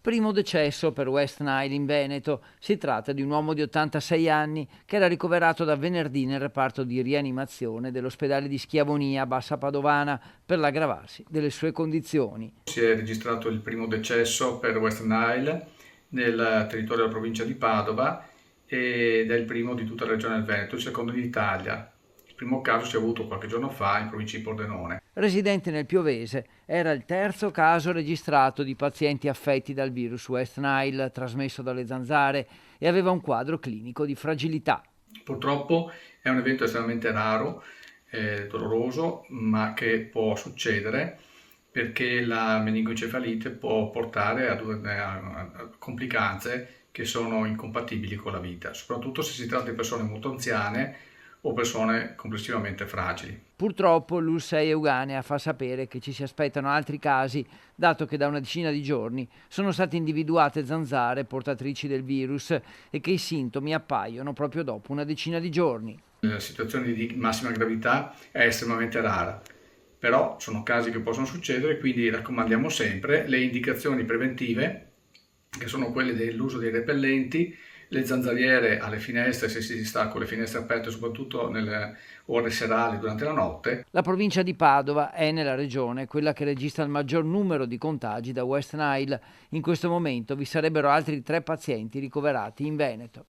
Primo decesso per West Nile in Veneto. Si tratta di un uomo di 86 anni che era ricoverato da venerdì nel reparto di rianimazione dell'ospedale di Schiavonia, Bassa Padovana, per l'aggravarsi delle sue condizioni. Si è registrato il primo decesso per West Nile nel territorio della provincia di Padova ed è il primo di tutta la regione del Veneto, il secondo in Italia. Il primo caso si è avuto qualche giorno fa in provincia di Pordenone. Residente nel Piovese, era il terzo caso registrato di pazienti affetti dal virus West Nile trasmesso dalle zanzare e aveva un quadro clinico di fragilità. Purtroppo è un evento estremamente raro, doloroso, ma che può succedere perché la meningoencefalite può portare a complicanze che sono incompatibili con la vita, soprattutto se si tratta di persone molto anziane o persone complessivamente fragili. Purtroppo l'ULSS Euganea fa sapere che ci si aspettano altri casi, dato che da una decina di giorni sono state individuate zanzare portatrici del virus e che i sintomi appaiono proprio dopo una decina di giorni. La situazione di massima gravità è estremamente rara, però sono casi che possono succedere, quindi raccomandiamo sempre le indicazioni preventive, che sono quelle dell'uso dei repellenti, le zanzariere alle finestre se si sta con le finestre aperte, soprattutto nelle ore serali durante la notte. La provincia di Padova è nella regione quella che registra il maggior numero di contagi da West Nile. In questo momento vi sarebbero altri 3 pazienti ricoverati in Veneto.